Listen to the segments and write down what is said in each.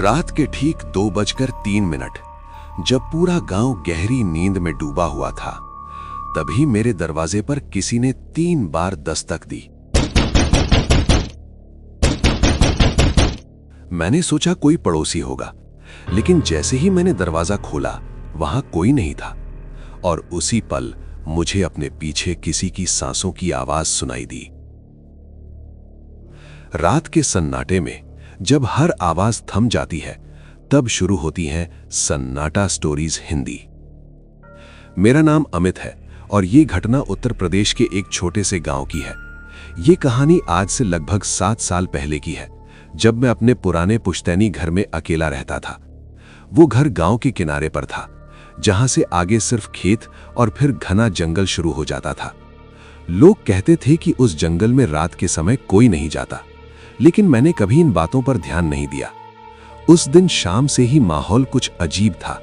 रात के ठीक 2:03, जब पूरा गांव गहरी नींद में डूबा हुआ था, तभी मेरे दरवाजे पर किसी ने 3 बार दस्तक दी। मैंने सोचा कोई पड़ोसी होगा, लेकिन जैसे ही मैंने दरवाजा खोला, वहां कोई नहीं था और उसी पल मुझे अपने पीछे किसी की सांसों की आवाज सुनाई दी। रात के सन्नाटे में जब हर आवाज थम जाती है, तब शुरू होती हैं सन्नाटा स्टोरीज हिंदी। मेरा नाम अमित है और ये घटना उत्तर प्रदेश के एक छोटे से गांव की है। ये कहानी आज से लगभग 7 साल पहले की है, जब मैं अपने पुराने पुश्तैनी घर में अकेला रहता था। वो घर गांव के किनारे पर था, जहां से आगे सिर्फ खेत और फिर घना जंगल शुरू हो जाता था। लोग कहते थे कि उस जंगल में रात के समय कोई नहीं जाता, लेकिन मैंने कभी इन बातों पर ध्यान नहीं दिया। उस दिन शाम से ही माहौल कुछ अजीब था।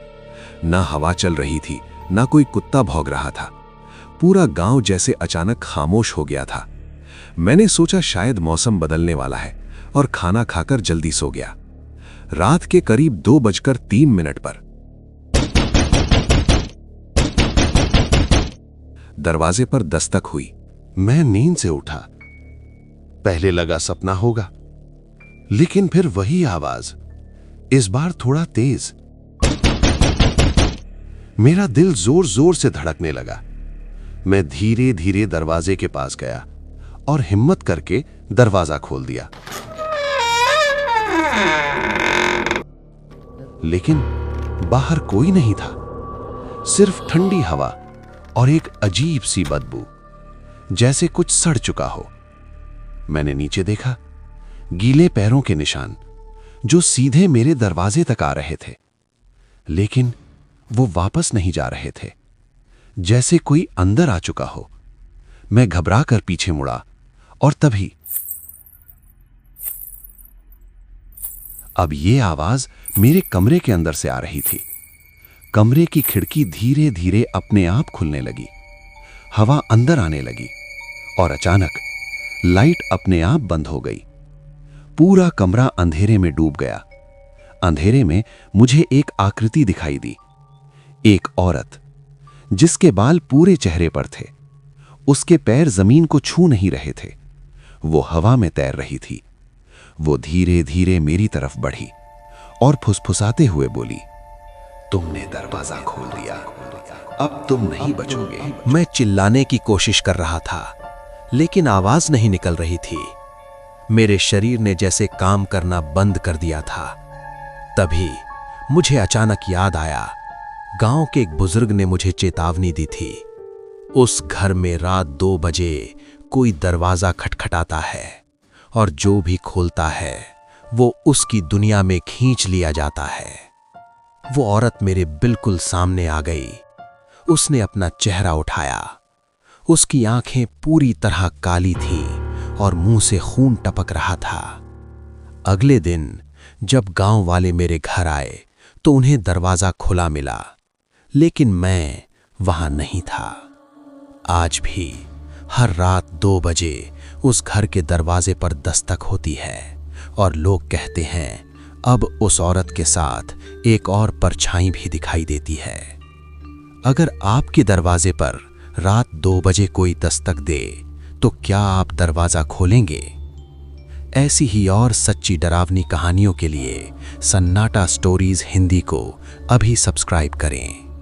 ना हवा चल रही थी, ना कोई कुत्ता भौंक रहा था। पूरा गांव जैसे अचानक खामोश हो गया था। मैंने सोचा शायद मौसम बदलने वाला है और खाना खाकर जल्दी सो गया। रात के करीब 2:03 पर दरवाजे पर दस्तक हुई। मैं नींद से उठा। पहले लगा सपना होगा, लेकिन फिर वही आवाज, इस बार थोड़ा तेज। मेरा दिल जोर जोर से धड़कने लगा। मैं धीरे धीरे दरवाजे के पास गया और हिम्मत करके दरवाजा खोल दिया। लेकिन बाहर कोई नहीं था, सिर्फ ठंडी हवा और एक अजीब सी बदबू, जैसे कुछ सड़ चुका हो। मैंने नीचे देखा, गीले पैरों के निशान जो सीधे मेरे दरवाजे तक आ रहे थे, लेकिन वो वापस नहीं जा रहे थे, जैसे कोई अंदर आ चुका हो। मैं घबरा कर पीछे मुड़ा और तभी अब ये आवाज मेरे कमरे के अंदर से आ रही थी। कमरे की खिड़की धीरे धीरे अपने आप खुलने लगी, हवा अंदर आने लगी और अचानक लाइट अपने आप बंद हो गई। पूरा कमरा अंधेरे में डूब गया। अंधेरे में मुझे एक आकृति दिखाई दी, एक औरत जिसके बाल पूरे चेहरे पर थे। उसके पैर जमीन को छू नहीं रहे थे, वो हवा में तैर रही थी। वो धीरे धीरे मेरी तरफ बढ़ी और फुसफुसाते हुए बोली, तुमने दरवाजा खोल दिया, अब तुम नहीं बचोगे। मैं चिल्लाने की कोशिश कर रहा था, लेकिन आवाज नहीं निकल रही थी। मेरे शरीर ने जैसे काम करना बंद कर दिया था। तभी मुझे अचानक याद आया, गांव के एक बुजुर्ग ने मुझे चेतावनी दी थी। उस घर में रात 2 बजे कोई दरवाजा खटखटाता है और जो भी खोलता है वो उसकी दुनिया में खींच लिया जाता है। वो औरत मेरे बिल्कुल सामने आ गई। उसने अपना चेहरा उठाया। उसकी आंखें पूरी तरह काली थीं और मुंह से खून टपक रहा था। अगले दिन जब गांव वाले मेरे घर आए तो उन्हें दरवाजा खुला मिला, लेकिन मैं वहां नहीं था। आज भी हर रात 2 बजे उस घर के दरवाजे पर दस्तक होती है और लोग कहते हैं अब उस औरत के साथ एक और परछाई भी दिखाई देती है। अगर आपके दरवाजे पर रात 2 बजे कोई दस्तक दे तो क्या आप दरवाजा खोलेंगे? ऐसी ही और सच्ची डरावनी कहानियों के लिए सन्नाटा स्टोरीज हिंदी को अभी सब्सक्राइब करें।